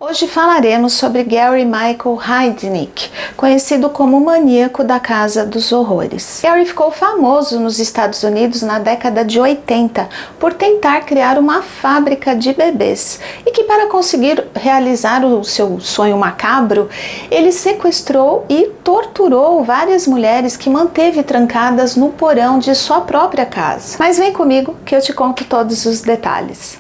Hoje falaremos sobre Gary Michael Heidnik, conhecido como o maníaco da Casa dos Horrores. Gary ficou famoso nos Estados Unidos na década de 80 por tentar criar uma fábrica de bebês e que, para conseguir realizar o seu sonho macabro, ele sequestrou e torturou várias mulheres que manteve trancadas no porão de sua própria casa. Mas vem comigo que eu te conto todos os detalhes.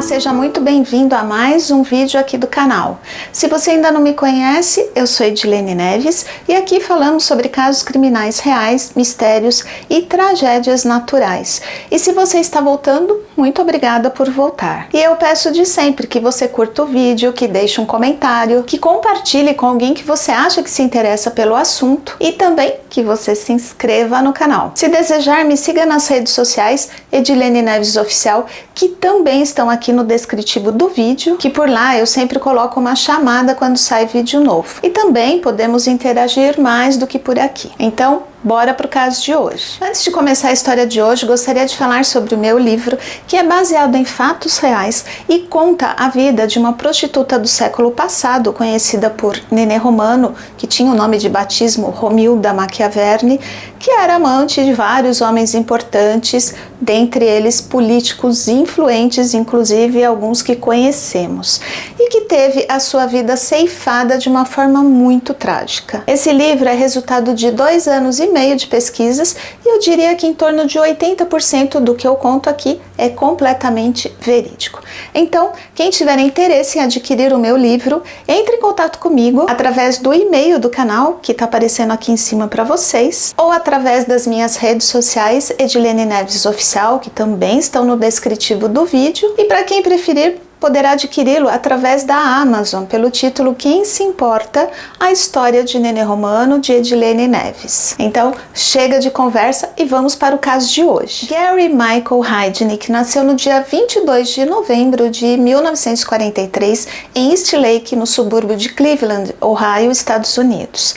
Seja muito bem-vindo a mais um vídeo aqui do canal. Se você ainda não me conhece, eu sou Edilene Neves e aqui falamos sobre casos criminais reais, mistérios e tragédias naturais. E se você está voltando, muito obrigada por voltar. E eu peço de sempre que você curta o vídeo, que deixe um comentário, que compartilhe com alguém que você acha que se interessa pelo assunto e também que você se inscreva no canal. Se desejar, me siga nas redes sociais, Edilene Neves Oficial, que também estão aqui no descritivo do vídeo, que por lá eu sempre coloco uma chamada quando sai vídeo novo. E também podemos interagir mais do que por aqui. Então, bora pro caso de hoje. Antes de começar a história de hoje, gostaria de falar sobre o meu livro, que é baseado em fatos reais e conta a vida de uma prostituta do século passado, conhecida por Nenê Romano, que tinha o nome de batismo Romilda Machiavelli, que era amante de vários homens importantes, dentre eles políticos influentes, inclusive alguns que conhecemos, e que teve a sua vida ceifada de uma forma muito trágica. Esse livro é resultado de 2 anos e meio de pesquisas e eu diria que em torno de 80% do que eu conto aqui é completamente verídico. Então, quem tiver interesse em adquirir o meu livro, entre em contato comigo através do e-mail do canal, que está aparecendo aqui em cima para vocês, ou através das minhas redes sociais, Edilene Neves Oficial, que também estão no descritivo do vídeo, e para quem preferir, poderá adquiri-lo através da Amazon pelo título Quem se Importa? A História de Nenê Romano, de Edilene Neves. Então, chega de conversa e vamos para o caso de hoje. Gary Michael Heidnik nasceu no dia 22 de novembro de 1943 em East Lake, no subúrbio de Cleveland, Ohio, Estados Unidos.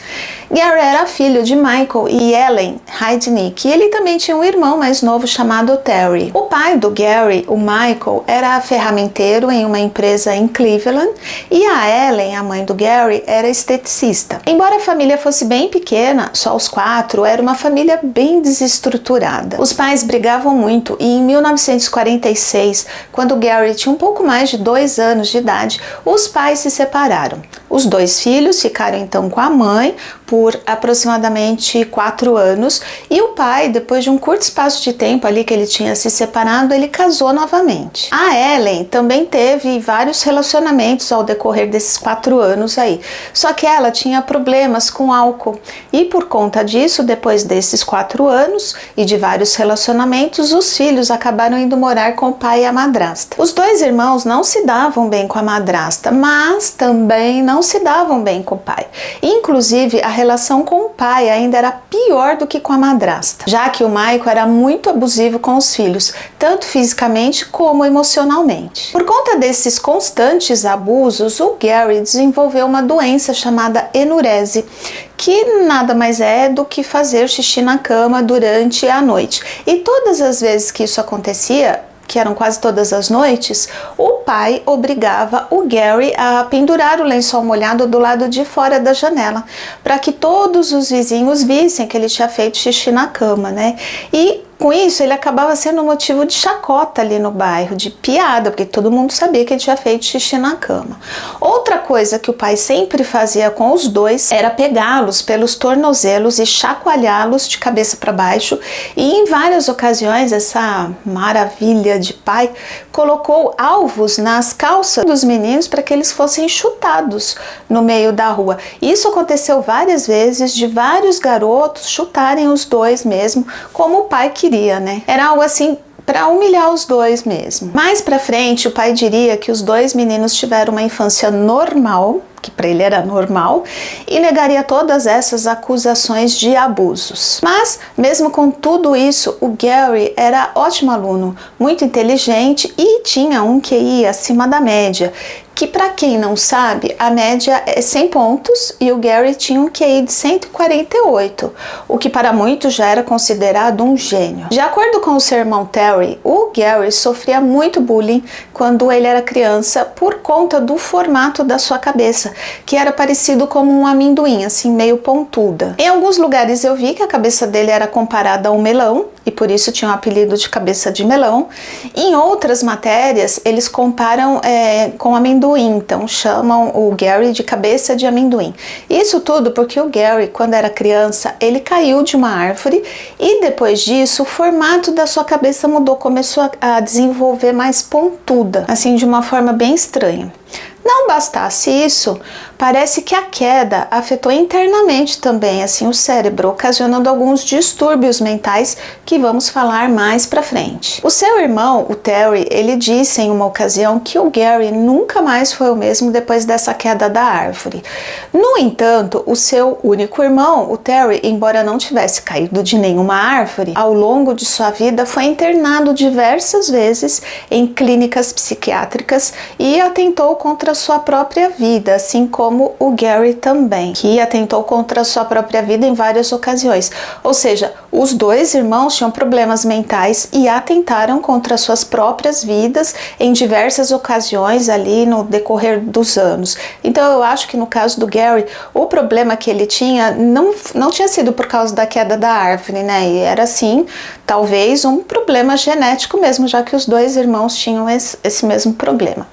Gary era filho de Michael e Ellen Heidnik e ele também tinha um irmão mais novo chamado Terry. O pai do Gary, o Michael, era ferramenteiro em uma empresa em Cleveland e a Ellen, a mãe do Gary, era esteticista. Embora a família fosse bem pequena, só os 4, era uma família bem desestruturada. Os pais brigavam muito e em 1946, quando Gary tinha um pouco mais de 2 anos de idade, os pais se separaram. Os 2 filhos ficaram então com a mãe por aproximadamente 4 anos e o pai, depois de um curto espaço de tempo ali que ele tinha se separado, ele casou novamente. A Ellen também teve vários relacionamentos ao decorrer desses 4 anos aí, só que ela tinha problemas com álcool e por conta disso, depois desses 4 anos e de vários relacionamentos, os filhos acabaram indo morar com o pai e a madrasta. Os 2 irmãos não se davam bem com a madrasta, mas também não se davam bem com o pai. Inclusive, a relação com o pai ainda era pior do que com a madrasta, já que o Michael era muito abusivo com os filhos, tanto fisicamente como emocionalmente. Por conta desses constantes abusos, o Gary desenvolveu uma doença chamada enurese, que nada mais é do que fazer xixi na cama durante a noite. E todas as vezes que isso acontecia, que eram quase todas as noites, o pai obrigava o Gary a pendurar o lençol molhado do lado de fora da janela, para que todos os vizinhos vissem que ele tinha feito xixi na cama, né? E com isso, ele acabava sendo motivo de chacota ali no bairro, de piada, porque todo mundo sabia que ele tinha feito xixi na cama. Outra coisa que o pai sempre fazia com os 2 era pegá-los pelos tornozelos e chacoalhá-los de cabeça para baixo. E em várias ocasiões, essa maravilha de pai colocou alvos nas calças dos meninos para que eles fossem chutados no meio da rua. Isso aconteceu várias vezes, de vários garotos chutarem os 2 mesmo, como o pai queria, né? Era algo assim para humilhar os 2 mesmo. Mais pra frente, o pai diria que os 2 meninos tiveram uma infância normal que para ele era normal, e negaria todas essas acusações de abusos. Mas, mesmo com tudo isso, o Gary era ótimo aluno, muito inteligente e tinha um QI acima da média, que para quem não sabe, a média é 100 pontos e o Gary tinha um QI de 148, o que para muitos já era considerado um gênio. De acordo com o seu irmão Terry, o Gary sofria muito bullying quando ele era criança por conta do formato da sua cabeça, que era parecido como um amendoim, assim meio pontuda. Em alguns lugares eu vi que a cabeça dele era comparada a um melão, e por isso tinha o apelido de cabeça de melão. Em outras matérias, eles comparam com amendoim, então chamam o Gary de cabeça de amendoim. Isso tudo porque o Gary, quando era criança, ele caiu de uma árvore e depois disso o formato da sua cabeça mudou, começou a desenvolver mais pontuda, assim de uma forma bem estranha. Não bastasse isso, parece que a queda afetou internamente também assim o cérebro, ocasionando alguns distúrbios mentais que vamos falar mais pra frente. O seu irmão, o Terry, ele disse em uma ocasião que o Gary nunca mais foi o mesmo depois dessa queda da árvore. No entanto, o seu único irmão, o Terry, embora não tivesse caído de nenhuma árvore, ao longo de sua vida foi internado diversas vezes em clínicas psiquiátricas e atentou contra sua própria vida, assim como o Gary também, que atentou contra sua própria vida em várias ocasiões. Ou seja, os dois irmãos tinham problemas mentais e atentaram contra suas próprias vidas em diversas ocasiões ali no decorrer dos anos. Então eu acho que no caso do Gary, o problema que ele tinha não tinha sido por causa da queda da árvore, né? E era sim, talvez um problema genético mesmo, já que os dois irmãos tinham esse mesmo problema.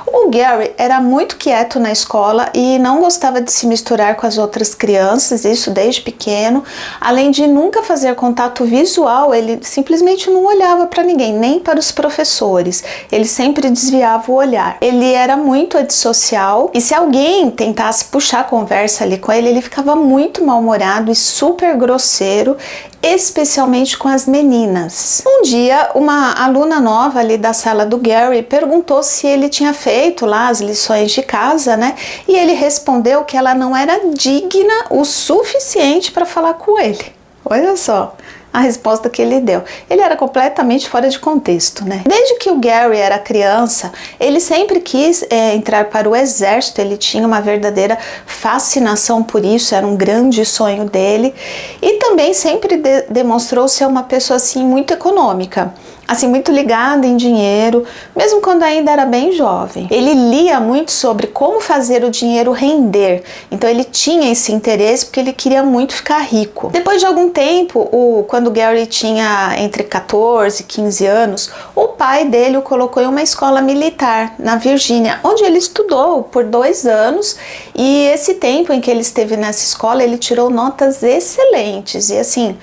O Gary era muito quieto na escola e não gostava de se misturar com as outras crianças, isso desde pequeno. Além de nunca fazer contato visual, ele simplesmente não olhava para ninguém, nem para os professores. Ele sempre desviava o olhar. Ele era muito antissocial e se alguém tentasse puxar a conversa ali com ele, ele ficava muito mal-humorado e super grosseiro, especialmente com as meninas. Um dia, uma aluna nova ali da sala do Gary perguntou se ele tinha feito lá as lições de casa, né? E ele respondeu que ela não era digna o suficiente para falar com ele. Olha só a resposta que ele deu. Ele era completamente fora de contexto, né? Desde que o Gary era criança, ele sempre quis entrar para o exército, ele tinha uma verdadeira fascinação por isso, era um grande sonho dele, e também sempre demonstrou ser uma pessoa assim muito econômica, assim muito ligada em dinheiro, mesmo quando ainda era bem jovem. Ele lia muito sobre como fazer o dinheiro render, então ele tinha esse interesse porque ele queria muito ficar rico. Depois de algum tempo, quando o Gary tinha entre 14 e 15 anos, o pai dele o colocou em uma escola militar na Virgínia, onde ele estudou por 2 anos, e esse tempo em que ele esteve nessa escola, ele tirou notas excelentes, e assim,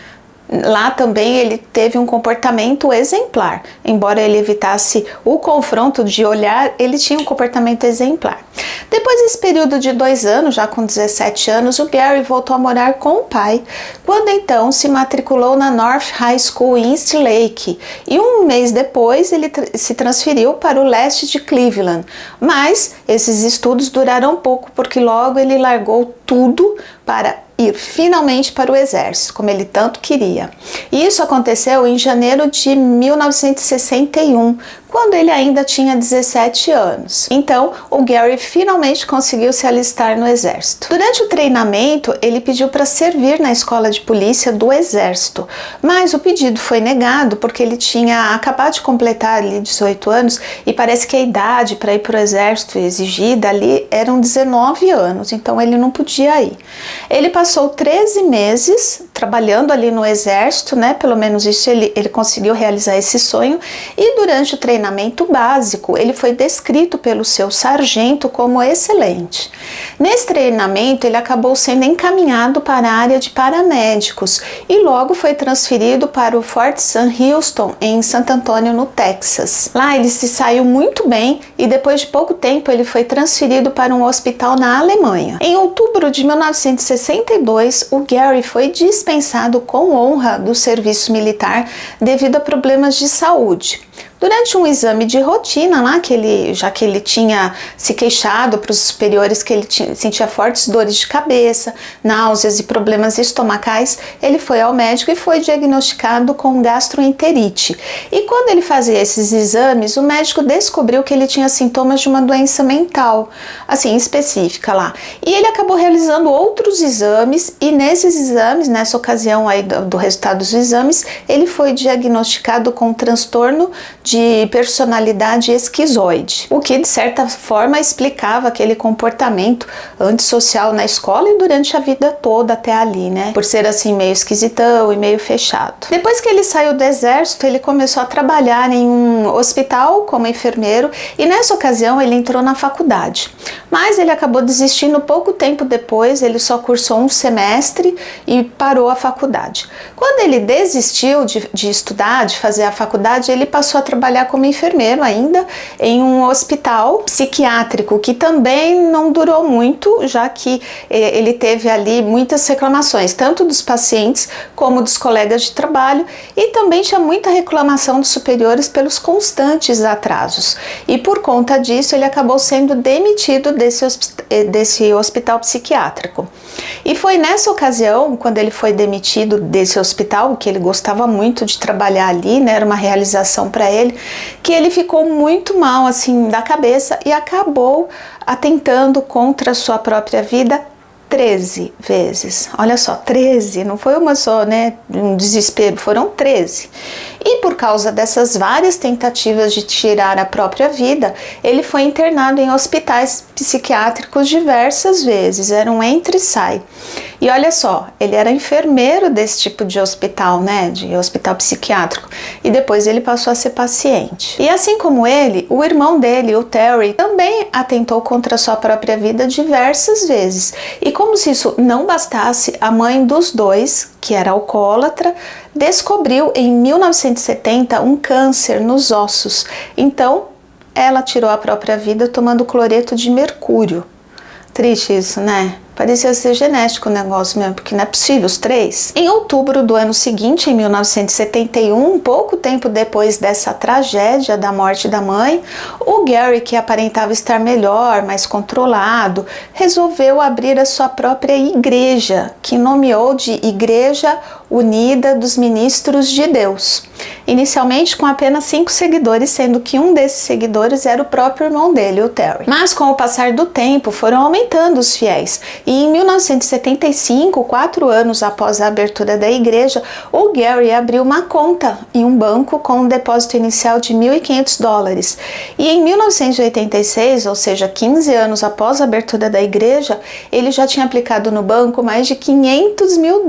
lá também ele teve um comportamento exemplar. Embora ele evitasse o confronto de olhar, ele tinha um comportamento exemplar. Depois desse período de 2 anos, já com 17 anos, o Gary voltou a morar com o pai, quando então se matriculou na North High School em East Lake, e um mês depois ele se transferiu para o leste de Cleveland. Mas esses estudos duraram pouco, porque logo ele largou tudo para ir finalmente para o exército, como ele tanto queria. E isso aconteceu em janeiro de 1961, quando ele ainda tinha 17 anos. Então, o Gary finalmente conseguiu se alistar no exército. Durante o treinamento, ele pediu para servir na escola de polícia do exército, mas o pedido foi negado porque ele tinha acabado de completar ali 18 anos e parece que a idade para ir para o exército exigida ali eram 19 anos, então ele não podia ir. Ele passou 13 meses trabalhando ali no exército, né? Pelo menos isso ele conseguiu realizar esse sonho, e durante o treinamento básico ele foi descrito pelo seu sargento como excelente. Nesse treinamento ele acabou sendo encaminhado para a área de paramédicos e logo foi transferido para o Fort Sam Houston em Santo Antônio, no Texas. Lá ele se saiu muito bem e depois de pouco tempo ele foi transferido para um hospital na Alemanha. Em outubro de 1962, o Gary foi dispensado com honra do serviço militar devido a problemas de saúde. Durante um exame de rotina lá, já que ele tinha se queixado para os superiores que ele sentia fortes dores de cabeça, náuseas e problemas estomacais, ele foi ao médico e foi diagnosticado com gastroenterite. E quando ele fazia esses exames, o médico descobriu que ele tinha sintomas de uma doença mental, assim, específica lá. E ele acabou realizando outros exames e nesses exames, nessa ocasião aí do resultado dos exames, ele foi diagnosticado com um transtorno de personalidade esquizoide, o que de certa forma explicava aquele comportamento antissocial na escola e durante a vida toda até ali, né? Por ser assim meio esquisitão e meio fechado. Depois que ele saiu do exército, ele começou a trabalhar em um hospital como enfermeiro e nessa ocasião ele entrou na faculdade. Mas ele acabou desistindo pouco tempo depois, ele só cursou um semestre e parou a faculdade. Quando ele desistiu de estudar, de fazer a faculdade, ele passou a trabalhar como enfermeiro ainda em um hospital psiquiátrico, que também não durou muito, já que ele teve ali muitas reclamações, tanto dos pacientes como dos colegas de trabalho, e também tinha muita reclamação dos superiores pelos constantes atrasos. E por conta disso, ele acabou sendo demitido desse hospital psiquiátrico. E foi nessa ocasião, quando ele foi demitido desse hospital, que ele gostava muito de trabalhar ali, né, era uma realização para ele, que ele ficou muito mal assim da cabeça e acabou atentando contra a sua própria vida 13 vezes. Olha só, 13, não foi uma só, né? Um desespero, foram 13. E por causa dessas várias tentativas de tirar a própria vida, ele foi internado em hospitais psiquiátricos diversas vezes, era um entra e sai. E olha só, ele era enfermeiro desse tipo de hospital, né? De hospital psiquiátrico. E depois ele passou a ser paciente. E assim como ele, o irmão dele, o Terry, também atentou contra a sua própria vida diversas vezes. E como se isso não bastasse, a mãe dos dois, que era alcoólatra, descobriu em 1970 um câncer nos ossos. Então, ela tirou a própria vida tomando cloreto de mercúrio. Triste isso, né? Parecia ser genético o negócio mesmo, porque não é possível, os 3. Em outubro do ano seguinte, em 1971, pouco tempo depois dessa tragédia da morte da mãe, o Gary, que aparentava estar melhor, mais controlado, resolveu abrir a sua própria igreja, que nomeou de Igreja Unida dos Ministros de Deus. Inicialmente com apenas 5 seguidores, sendo que um desses seguidores era o próprio irmão dele, o Terry. Mas com o passar do tempo foram aumentando os fiéis e em 1975, 4 anos após a abertura da igreja, o Gary abriu uma conta em um banco com um depósito inicial de $1.500. E em 1986, ou seja, 15 anos após a abertura da igreja, ele já tinha aplicado no banco mais de $500 mil,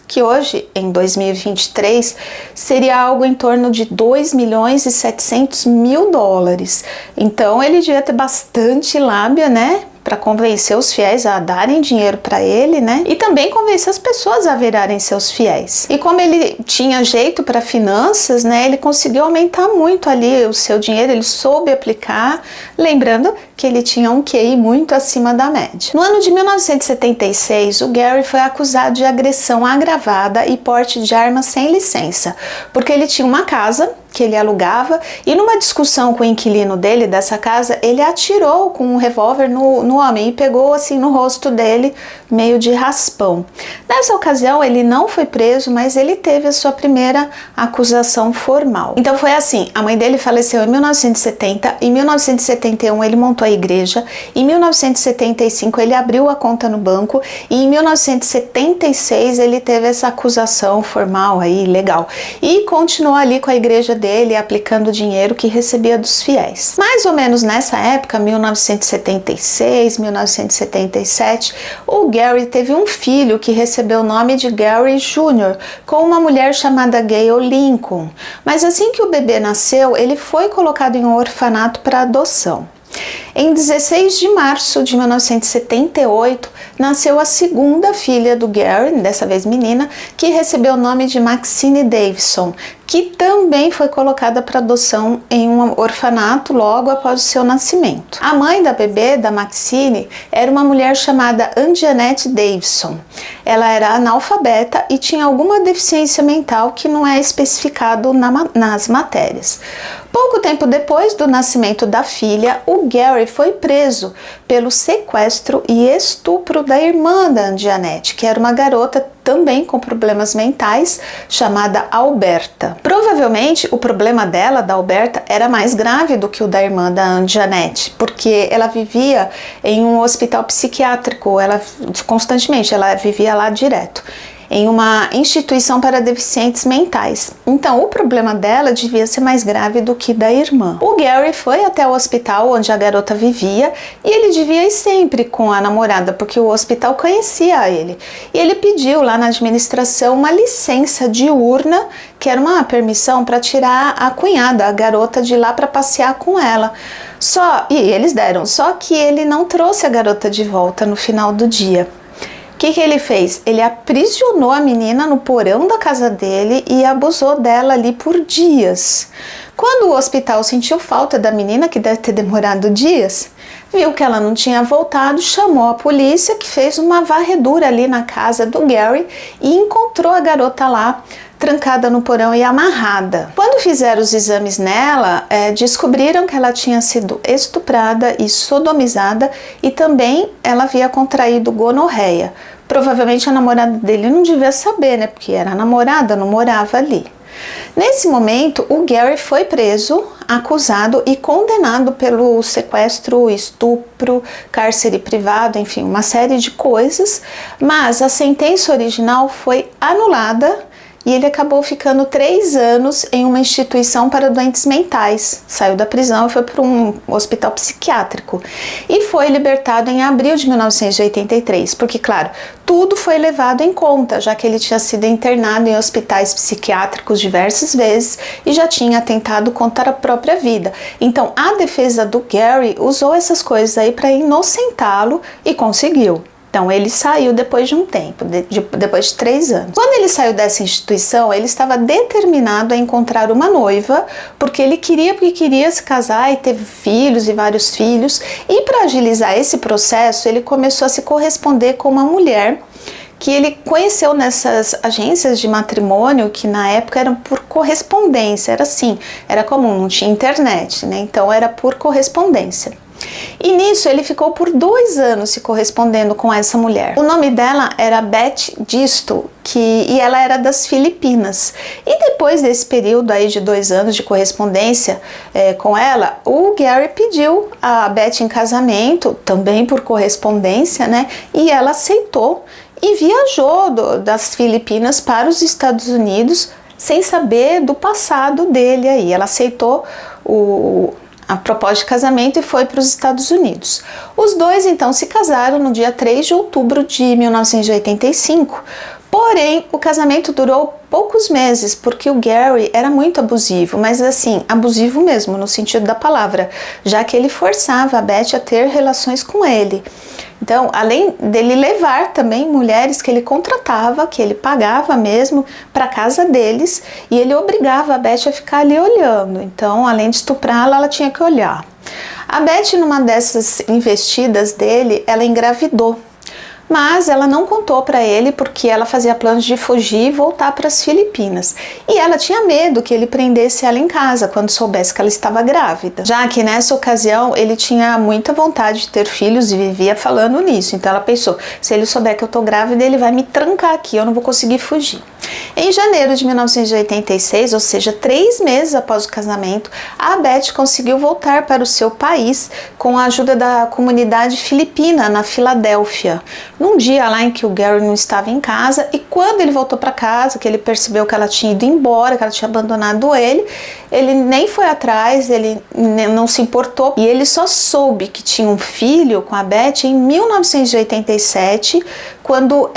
que hoje, em 2023, seria algo em torno de $2.700.000. Então ele devia ter bastante lábia, né? Para convencer os fiéis a darem dinheiro para ele, né? E também convencer as pessoas a virarem seus fiéis. E como ele tinha jeito para finanças, né? Ele conseguiu aumentar muito ali o seu dinheiro, ele soube aplicar, lembrando que ele tinha um QI muito acima da média. No ano de 1976, o Gary foi acusado de agressão agravada e porte de arma sem licença, porque ele tinha uma casa que ele alugava e numa discussão com o inquilino dele dessa casa, ele atirou com um revólver no homem e pegou assim no rosto dele, meio de raspão. Nessa ocasião ele não foi preso, mas ele teve a sua primeira acusação formal. Então foi assim, a mãe dele faleceu em 1970, em 1971 ele montou a igreja, em 1975 ele abriu a conta no banco e em 1976 ele teve essa acusação formal aí, legal, e continuou ali com a igreja dele, aplicando o dinheiro que recebia dos fiéis. Mais ou menos nessa época, 1976, 1977, o Gary teve um filho que recebeu o nome de Gary Jr., com uma mulher chamada Gayle Lincoln. Mas assim que o bebê nasceu, ele foi colocado em um orfanato para adoção. Em 16 de março de 1978, nasceu a segunda filha do Gary, dessa vez menina, que recebeu o nome de Maxine Davidson, que também foi colocada para adoção em um orfanato logo após o seu nascimento. A mãe da bebê, da Maxine, era uma mulher chamada Anjanette Davidson. Ela era analfabeta e tinha alguma deficiência mental que não é especificado nas matérias. Pouco tempo depois do nascimento da filha, o Gary foi preso pelo sequestro e estupro da irmã da Anjanette, que era uma garota também com problemas mentais, chamada Alberta. Provavelmente o problema dela, da Alberta, era mais grave do que o da irmã da Anjanette, porque ela vivia em um hospital psiquiátrico, constantemente, ela vivia lá direto, em uma instituição para deficientes mentais. Então, o problema dela devia ser mais grave do que da irmã. O Gary foi até o hospital onde a garota vivia e ele devia ir sempre com a namorada, porque o hospital conhecia ele. E ele pediu lá na administração uma licença diurna, que era uma permissão para tirar a cunhada, a garota, de lá para passear com ela. E eles deram, só que ele não trouxe a garota de volta no final do dia. O que ele fez? Ele aprisionou a menina no porão da casa dele e abusou dela ali por dias. Quando o hospital sentiu falta da menina, que deve ter demorado dias, viu que ela não tinha voltado, chamou a polícia, que fez uma varredura ali na casa do Gary e encontrou a garota lá, trancada no porão e amarrada. Quando fizeram os exames nela, descobriram que ela tinha sido estuprada e sodomizada e também ela havia contraído gonorreia. Provavelmente a namorada dele não devia saber, né? Porque era a namorada, não morava ali. Nesse momento, o Gary foi preso, acusado e condenado pelo sequestro, estupro, cárcere privado, enfim, uma série de coisas, mas a sentença original foi anulada e ele acabou ficando 3 anos em uma instituição para doentes mentais. Saiu da prisão e foi para um hospital psiquiátrico. E foi libertado em abril de 1983, porque, claro, tudo foi levado em conta, já que ele tinha sido internado em hospitais psiquiátricos diversas vezes e já tinha atentado contra a própria vida. Então, a defesa do Gary usou essas coisas aí para inocentá-lo e conseguiu. Então, ele saiu depois de um tempo, depois de 3 anos. Quando ele saiu dessa instituição, ele estava determinado a encontrar uma noiva, porque ele queria se casar e ter filhos e vários filhos. E para agilizar esse processo, ele começou a se corresponder com uma mulher que ele conheceu nessas agências de matrimônio, que na época eram por correspondência, era comum, não tinha internet, né? Então era por correspondência. E nisso ele ficou por 2 anos se correspondendo com essa mulher. O nome dela era Beth Disto, e ela era das Filipinas. E depois desse período aí de 2 anos de correspondência com ela, o Gary pediu a Beth em casamento, também por correspondência, né? E ela aceitou e viajou das Filipinas para os Estados Unidos sem saber do passado dele aí. Ela aceitou a proposta de casamento e foi para os Estados Unidos. Os dois então se casaram no dia 3 de outubro de 1985, porém o casamento durou poucos meses, porque o Gary era muito abusivo, mas assim, abusivo mesmo, no sentido da palavra, já que ele forçava a Beth a ter relações com ele. Então, além dele levar também mulheres que ele contratava, que ele pagava mesmo, para casa deles, e ele obrigava a Beth a ficar ali olhando. Então, além de estuprá-la, ela tinha que olhar. A Beth, numa dessas investidas dele, ela engravidou. Mas ela não contou para ele porque ela fazia planos de fugir e voltar para as Filipinas. E ela tinha medo que ele prendesse ela em casa quando soubesse que ela estava grávida. Já que nessa ocasião ele tinha muita vontade de ter filhos e vivia falando nisso. Então ela pensou, se ele souber que eu tô grávida, ele vai me trancar aqui, eu não vou conseguir fugir. Em janeiro de 1986, ou seja, 3 meses após o casamento, a Beth conseguiu voltar para o seu país com a ajuda da comunidade filipina na Filadélfia. Num dia lá em que o Gary não estava em casa, e quando ele voltou para casa, que ele percebeu que ela tinha ido embora, que ela tinha abandonado ele nem foi atrás, ele não se importou, e ele só soube que tinha um filho com a Beth em 1987, quando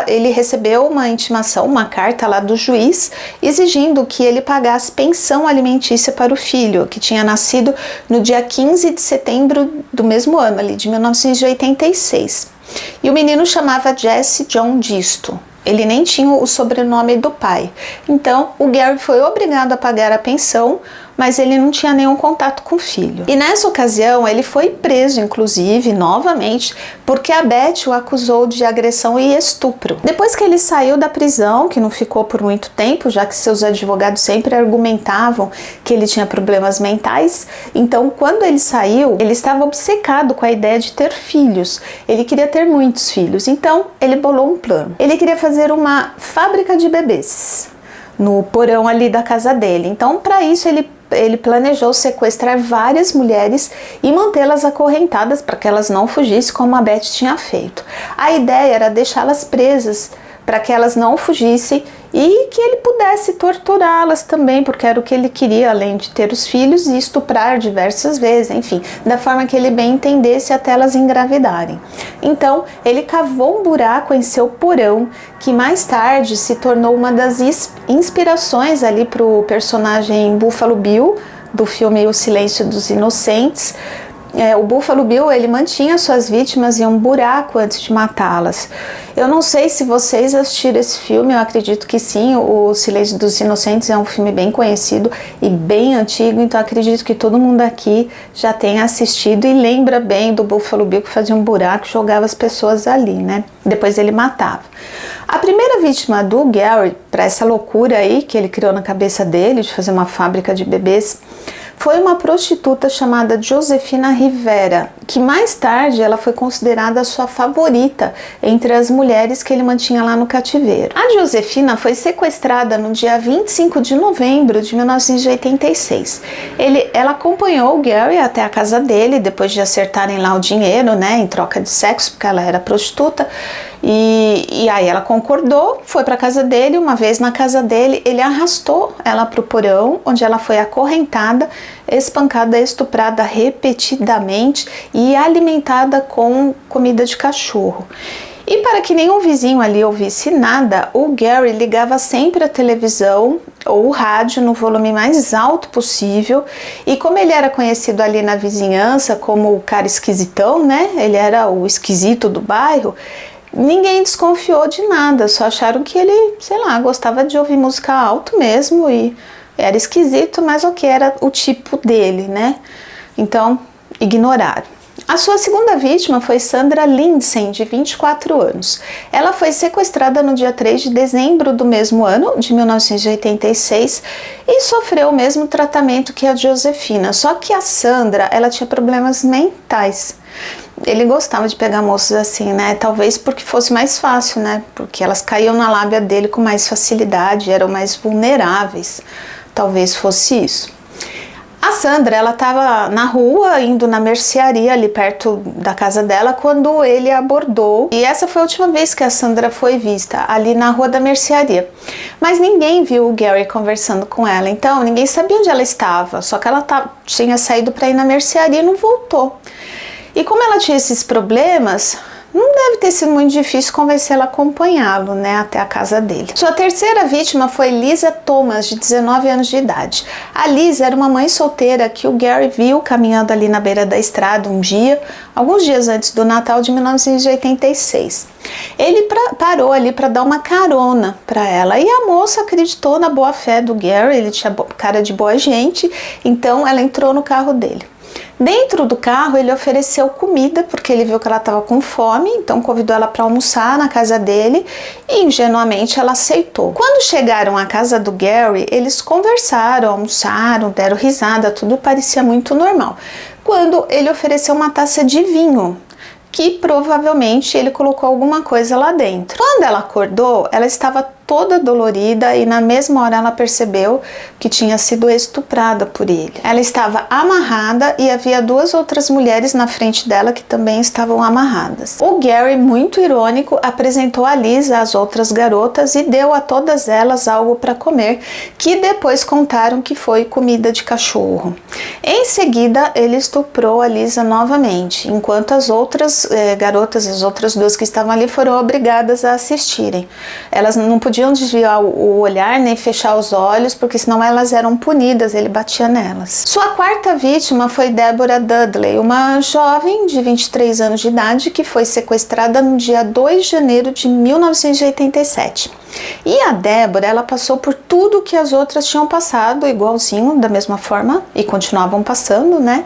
ele recebeu uma intimação, uma carta lá do juiz, exigindo que ele pagasse pensão alimentícia para o filho, que tinha nascido no dia 15 de setembro do mesmo ano, ali de 1986. E o menino chamava Jesse John Disto. Ele nem tinha o sobrenome do pai. Então, o Gary foi obrigado a pagar a pensão, mas ele não tinha nenhum contato com o filho. E nessa ocasião, ele foi preso, inclusive, novamente, porque a Beth o acusou de agressão e estupro. Depois que ele saiu da prisão, que não ficou por muito tempo, já que seus advogados sempre argumentavam que ele tinha problemas mentais, então, quando ele saiu, ele estava obcecado com a ideia de ter filhos. Ele queria ter muitos filhos, então ele bolou um plano. Ele queria fazer uma fábrica de bebês no porão ali da casa dele. Então, para isso, ele planejou sequestrar várias mulheres e mantê-las acorrentadas para que elas não fugissem, como a Beth tinha feito. A ideia era deixá-las presas para que elas não fugissem e que ele pudesse torturá-las também, porque era o que ele queria, além de ter os filhos e estuprar diversas vezes, enfim, da forma que ele bem entendesse até elas engravidarem. Então, ele cavou um buraco em seu porão, que mais tarde se tornou uma das inspirações ali para o personagem Buffalo Bill, do filme O Silêncio dos Inocentes. O Buffalo Bill, ele mantinha suas vítimas em um buraco antes de matá-las. Eu não sei se vocês assistiram esse filme, eu acredito que sim. O Silêncio dos Inocentes é um filme bem conhecido e bem antigo, então acredito que todo mundo aqui já tenha assistido e lembra bem do Buffalo Bill, que fazia um buraco e jogava as pessoas ali, né? Depois ele matava. A primeira vítima do Gary, para essa loucura aí que ele criou na cabeça dele, de fazer uma fábrica de bebês, foi uma prostituta chamada Josefina Rivera, que mais tarde ela foi considerada a sua favorita entre as mulheres que ele mantinha lá no cativeiro. A Josefina foi sequestrada no dia 25 de novembro de 1986. Ela acompanhou o Gary até a casa dele, depois de acertarem lá o dinheiro, né, em troca de sexo, porque ela era prostituta. E aí ela concordou, foi para casa dele. Uma vez na casa dele, ele arrastou ela para o porão, onde ela foi acorrentada, espancada, estuprada repetidamente e alimentada com comida de cachorro. E para que nenhum vizinho ali ouvisse nada, o Gary ligava sempre a televisão ou o rádio no volume mais alto possível. E como ele era conhecido ali na vizinhança como o cara esquisitão, né? Ele era o esquisito do bairro. Ninguém desconfiou de nada, só acharam que ele, sei lá, gostava de ouvir música alto mesmo e era esquisito, mas o que era o tipo dele, né? Então, ignoraram. A sua segunda vítima foi Sandra Lindsay, de 24 anos. Ela foi sequestrada no dia 3 de dezembro do mesmo ano, de 1986, e sofreu o mesmo tratamento que a Josefina, só que a Sandra, ela tinha problemas mentais. Ele gostava de pegar moças assim, né? Talvez porque fosse mais fácil, né? Porque elas caíam na lábia dele com mais facilidade, eram mais vulneráveis. Talvez fosse isso. A Sandra, ela estava na rua, indo na mercearia ali perto da casa dela, quando ele a abordou. E essa foi a última vez que a Sandra foi vista, ali na rua da mercearia. Mas ninguém viu o Gary conversando com ela, então ninguém sabia onde ela estava. Só que ela tinha saído para ir na mercearia e não voltou. E como ela tinha esses problemas, não deve ter sido muito difícil convencê-la a acompanhá-lo, né, até a casa dele. Sua terceira vítima foi Lisa Thomas, de 19 anos de idade. A Lisa era uma mãe solteira que o Gary viu caminhando ali na beira da estrada um dia, alguns dias antes do Natal de 1986. Ele parou ali para dar uma carona para ela e a moça acreditou na boa fé do Gary, ele tinha cara de boa gente, então ela entrou no carro dele. Dentro do carro ele ofereceu comida porque ele viu que ela estava com fome, então convidou ela para almoçar na casa dele e ingenuamente ela aceitou. Quando chegaram à casa do Gary, eles conversaram, almoçaram, deram risada, tudo parecia muito normal. Quando ele ofereceu uma taça de vinho, que provavelmente ele colocou alguma coisa lá dentro. Quando ela acordou, ela estava toda dolorida e na mesma hora ela percebeu que tinha sido estuprada por ele. Ela estava amarrada e havia duas outras mulheres na frente dela que também estavam amarradas. O Gary, muito irônico, apresentou a Lisa às outras garotas e deu a todas elas algo para comer, que depois contaram que foi comida de cachorro. Em seguida, ele estuprou a Lisa novamente, enquanto as outras garotas, as outras duas que estavam ali, foram obrigadas a assistirem. Elas não podiam podiam desviar o olhar nem fechar os olhos, porque senão elas eram punidas, ele batia nelas. Sua quarta vítima foi Deborah Dudley, uma jovem de 23 anos de idade que foi sequestrada no dia 2 de janeiro de 1987. E a Débora, ela passou por tudo que as outras tinham passado, igualzinho, da mesma forma, e continuavam passando, né?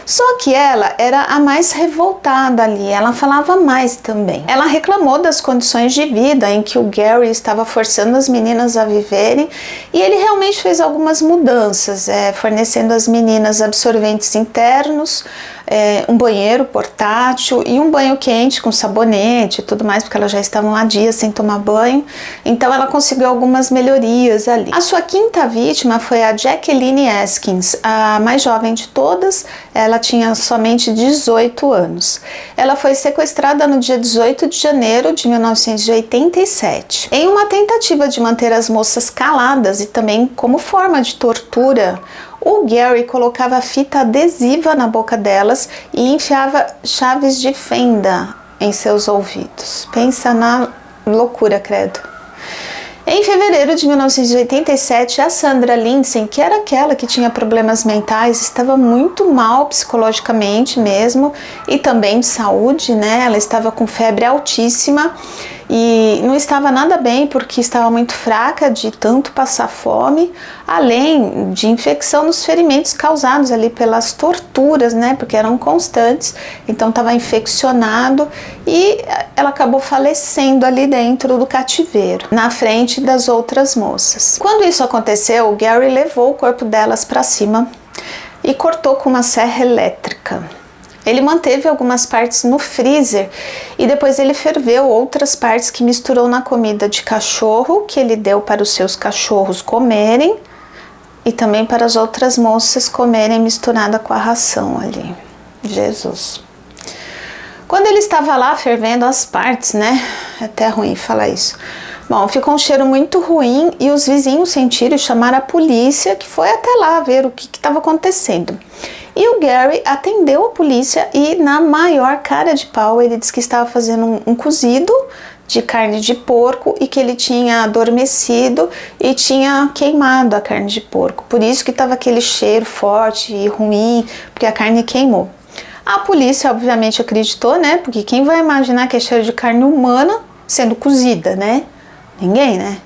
Só que ela era a mais revoltada ali, ela falava mais também. Ela reclamou das condições de vida em que o Gary estava forçando as meninas a viverem, e ele realmente fez algumas mudanças, fornecendo às meninas absorventes internos, um banheiro portátil e um banho quente com sabonete e tudo mais, porque elas já estavam há dias sem tomar banho. Então ela conseguiu algumas melhorias ali. A sua quinta vítima foi a Jacqueline Askins, a mais jovem de todas. Ela tinha somente 18 anos. Ela foi sequestrada no dia 18 de janeiro de 1987. Em uma tentativa de manter as moças caladas e também como forma de tortura, o Gary colocava fita adesiva na boca delas e enfiava chaves de fenda em seus ouvidos. Pensa na loucura, credo. Em fevereiro de 1987, a Sandra Lindsay, que era aquela que tinha problemas mentais, estava muito mal psicologicamente mesmo e também de saúde, né? Ela estava com febre altíssima e não estava nada bem porque estava muito fraca de tanto passar fome, além de infecção nos ferimentos causados ali pelas torturas, né, porque eram constantes, então estava infeccionado e ela acabou falecendo ali dentro do cativeiro, na frente das outras moças. Quando isso aconteceu, o Gary levou o corpo delas para cima e cortou com uma serra elétrica. Ele manteve algumas partes no freezer e depois ele ferveu outras partes que misturou na comida de cachorro que ele deu para os seus cachorros comerem e também para as outras moças comerem misturada com a ração ali. Jesus. Quando ele estava lá fervendo as partes, né? É até ruim falar isso. Bom, ficou um cheiro muito ruim e os vizinhos sentiram e chamaram a polícia, que foi até lá ver o que estava acontecendo. E o Gary atendeu a polícia e, na maior cara de pau, ele disse que estava fazendo um cozido de carne de porco e que ele tinha adormecido e tinha queimado a carne de porco. Por isso que estava aquele cheiro forte e ruim, porque a carne queimou. A polícia, obviamente, acreditou, né? Porque quem vai imaginar que é cheiro de carne humana sendo cozida, né? Ninguém, né?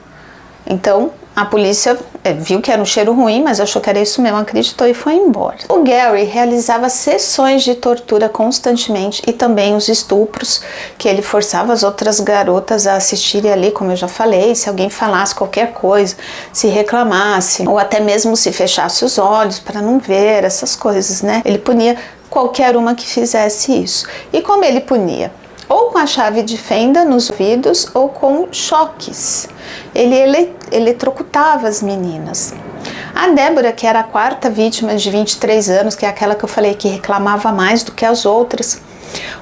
Então, a polícia viu que era um cheiro ruim, mas achou que era isso mesmo, acreditou e foi embora. O Gary realizava sessões de tortura constantemente e também os estupros, que ele forçava as outras garotas a assistirem ali, como eu já falei, se alguém falasse qualquer coisa, se reclamasse, ou até mesmo se fechasse os olhos para não ver essas coisas, né? Ele punia qualquer uma que fizesse isso. E como ele punia? Ou com a chave de fenda nos ouvidos ou com choques. Ele eletrocutava as meninas. A Débora, que era a quarta vítima de 23 anos, que é aquela que eu falei que reclamava mais do que as outras,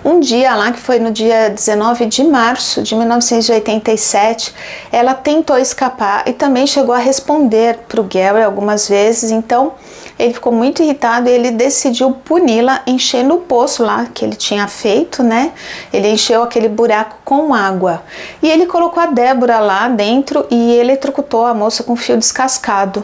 um dia lá, que foi no dia 19 de março de 1987, ela tentou escapar e também chegou a responder para o Gary algumas vezes, então ele ficou muito irritado e ele decidiu puni-la enchendo o poço lá que ele tinha feito, né? Ele encheu aquele buraco com água e ele colocou a Débora lá dentro e eletrocutou a moça com fio descascado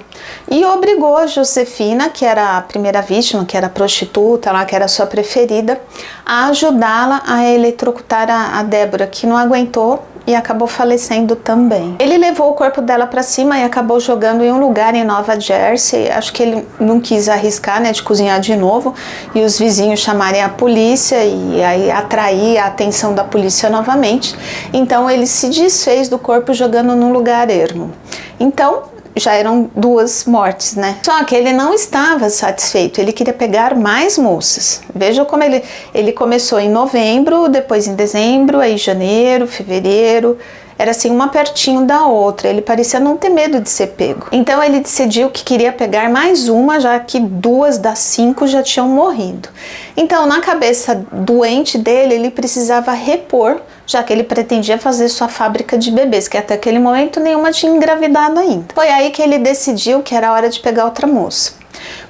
e obrigou a Josefina, que era a primeira vítima, que era a prostituta lá, que era a sua preferida, a ajudá-la a eletrocutar a Débora, que não aguentou e acabou falecendo também. Ele levou o corpo dela para cima e acabou jogando em um lugar em Nova Jersey. Acho que ele não quis arriscar, né, de cozinhar de novo e os vizinhos chamarem a polícia e aí atrair a atenção da polícia novamente. Então ele se desfez do corpo jogando num lugar ermo. Então já eram 2 mortes, né? Só que ele não estava satisfeito, ele queria pegar mais moças. Veja como ele começou em novembro, depois em dezembro, aí janeiro, fevereiro. Era assim, uma pertinho da outra, ele parecia não ter medo de ser pego. Então ele decidiu que queria pegar mais uma, já que 2 das 5 já tinham morrido. Então, na cabeça doente dele, ele precisava repor, já que ele pretendia fazer sua fábrica de bebês, que até aquele momento nenhuma tinha engravidado ainda. Foi aí que ele decidiu que era hora de pegar outra moça.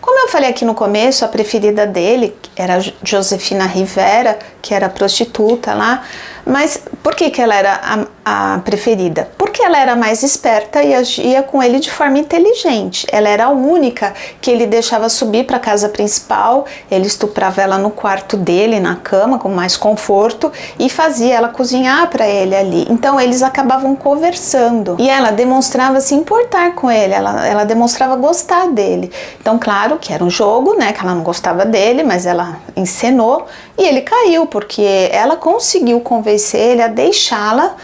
Como eu falei aqui no começo, a preferida dele era Josefina Rivera, que era prostituta lá, Mas por que ela era a preferida? Porque ela era mais esperta e agia com ele de forma inteligente. Ela era a única que ele deixava subir para a casa principal, ele estuprava ela no quarto dele, na cama, com mais conforto, e fazia ela cozinhar para ele ali. Então eles acabavam conversando. E ela demonstrava se importar com ele, ela demonstrava gostar dele. Então, claro que era um jogo, né? Que ela não gostava dele, mas ela encenou e ele caiu, porque ela conseguiu convencer ele a deixá-la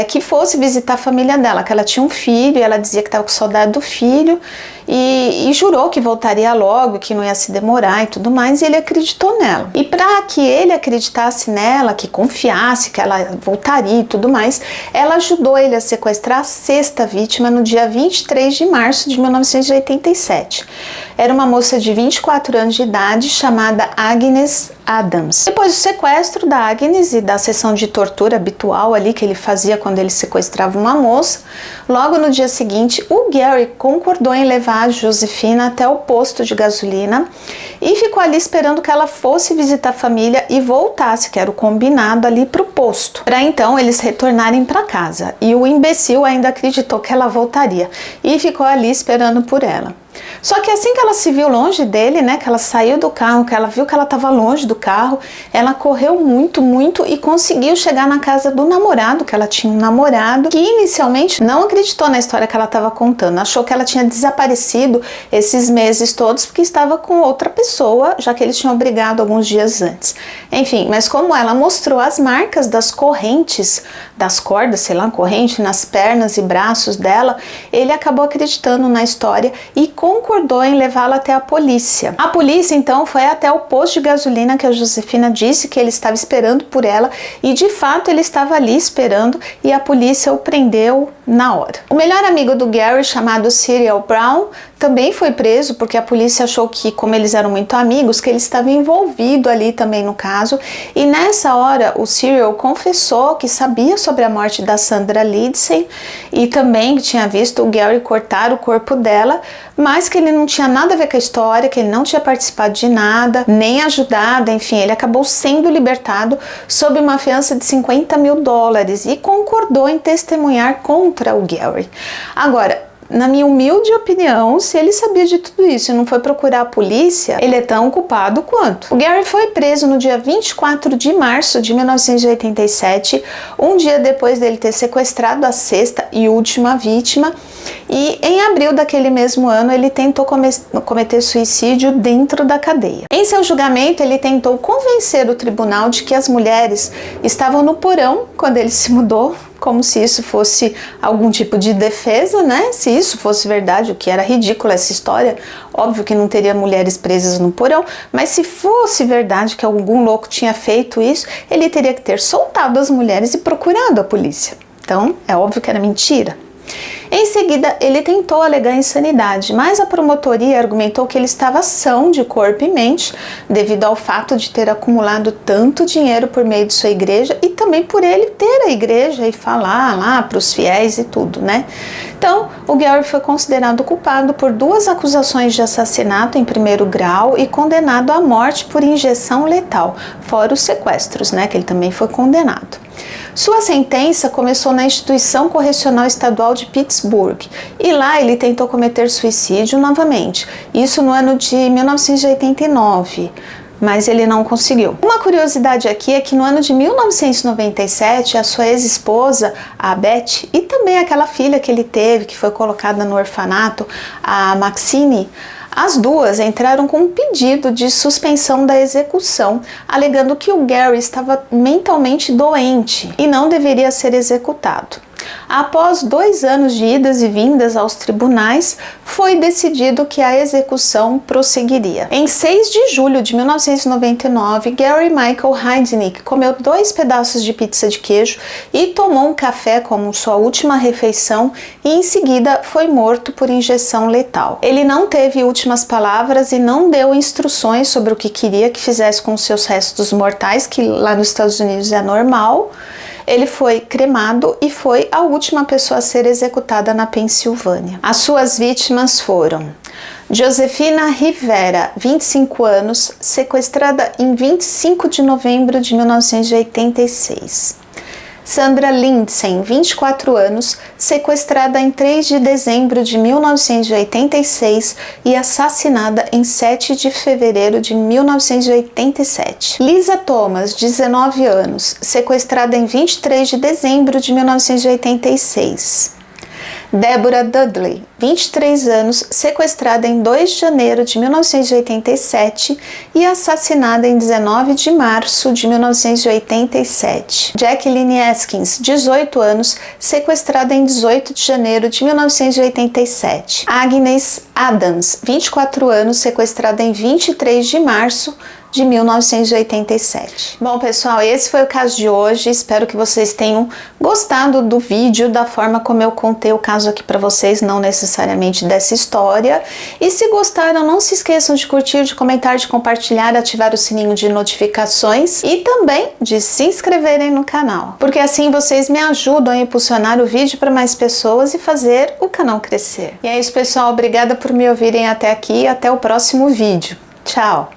que fosse visitar a família dela, que ela tinha um filho e ela dizia que estava com saudade do filho e jurou que voltaria logo, que não ia se demorar e tudo mais, e ele acreditou nela. E para que ele acreditasse nela, que confiasse que ela voltaria e tudo mais, ela ajudou ele a sequestrar a sexta vítima no dia 23 de março de 1987. Era uma moça de 24 anos de idade chamada Agnes Adams. Depois do sequestro da Agnes e da sessão de tortura habitual ali que ele fazia quando ele sequestrava uma moça, logo no dia seguinte o Gary concordou em levar a Josefina até o posto de gasolina e ficou ali esperando que ela fosse visitar a família e voltasse, que era o combinado, ali para o posto, para então eles retornarem para casa. E o imbecil ainda acreditou que ela voltaria e ficou ali esperando por ela. Só que assim que ela se viu longe dele, né, que ela saiu do carro, que ela viu que ela estava longe do carro, ela correu muito e conseguiu chegar na casa do namorado, que ela tinha um namorado, que inicialmente não acreditou na história que ela estava contando, achou que ela tinha desaparecido esses meses todos porque estava com outra pessoa, já que eles tinham brigado alguns dias antes. Enfim, mas como ela mostrou as marcas das correntes, das cordas, sei lá, corrente nas pernas e braços dela, ele acabou acreditando na história e concordou em levá-la até a polícia. A polícia então foi até o posto de gasolina que a Josefina disse que ele estava esperando por ela e de fato ele estava ali esperando e a polícia o prendeu na hora. O melhor amigo do Gary, chamado Cyril Brown, também foi preso porque a polícia achou que, como eles eram muito amigos, que ele estava envolvido ali também no caso, e nessa hora o Cyril confessou que sabia sobre a morte da Sandra Lindsay e também que tinha visto o Gary cortar o corpo dela, mas que ele não tinha nada a ver com a história, que ele não tinha participado de nada, nem ajudado, enfim, ele acabou sendo libertado sob uma fiança de $50 mil e concordou em testemunhar contra o Gary. Agora, na minha humilde opinião, se ele sabia de tudo isso e não foi procurar a polícia, ele é tão culpado quanto. O Gary foi preso no dia 24 de março de 1987, um dia depois dele ter sequestrado a sexta e última vítima, e em abril daquele mesmo ano ele tentou cometer suicídio dentro da cadeia. Em seu julgamento, ele tentou convencer o tribunal de que as mulheres estavam no porão quando ele se mudou, como se isso fosse algum tipo de defesa, né? Se isso fosse verdade, o que era ridículo essa história, óbvio que não teria mulheres presas no porão, mas se fosse verdade que algum louco tinha feito isso, ele teria que ter soltado as mulheres e procurado a polícia. Então, é óbvio que era mentira. Em seguida, ele tentou alegar insanidade, mas a promotoria argumentou que ele estava são de corpo e mente, devido ao fato de ter acumulado tanto dinheiro por meio de sua igreja e também por ele ter a igreja e falar lá para os fiéis e tudo, né? Então, o Gary foi considerado culpado por 2 acusações de assassinato em primeiro grau e condenado à morte por injeção letal, fora os sequestros, né? Que ele também foi condenado. Sua sentença começou na Instituição Correcional Estadual de Pittsburgh e lá ele tentou cometer suicídio novamente, isso no ano de 1989, mas ele não conseguiu. Uma curiosidade aqui é que no ano de 1997, a sua ex-esposa, a Beth, e também aquela filha que ele teve, que foi colocada no orfanato, a Maxine, as duas entraram com um pedido de suspensão da execução, alegando que o Gary estava mentalmente doente e não deveria ser executado. Após 2 anos de idas e vindas aos tribunais, foi decidido que a execução prosseguiria. Em 6 de julho de 1999, Gary Michael Heidnik comeu 2 pedaços de pizza de queijo e tomou um café como sua última refeição e em seguida foi morto por injeção letal. Ele não teve últimas palavras e não deu instruções sobre o que queria que fizesse com seus restos mortais, que lá nos Estados Unidos é normal. Ele foi cremado e foi a última pessoa a ser executada na Pensilvânia. As suas vítimas foram Josefina Rivera, 25 anos, sequestrada em 25 de novembro de 1986. Sandra Lindsen, 24 anos, sequestrada em 3 de dezembro de 1986 e assassinada em 7 de fevereiro de 1987. Lisa Thomas, 19 anos, sequestrada em 23 de dezembro de 1986. Deborah Dudley, 23 anos, sequestrada em 2 de janeiro de 1987 e assassinada em 19 de março de 1987. Jacqueline Askins, 18 anos, sequestrada em 18 de janeiro de 1987. Agnes Adams, 24 anos, sequestrada em 23 de março de 1987. Bom, pessoal, esse foi o caso de hoje. Espero que vocês tenham gostado do vídeo, da forma como eu contei o caso aqui para vocês, não necessariamente dessa história. E se gostaram, não se esqueçam de curtir, de comentar, de compartilhar, ativar o sininho de notificações e também de se inscreverem no canal, porque assim vocês me ajudam a impulsionar o vídeo para mais pessoas e fazer o canal crescer. E é isso, pessoal. Obrigada por me ouvirem até aqui e até o próximo vídeo. Tchau!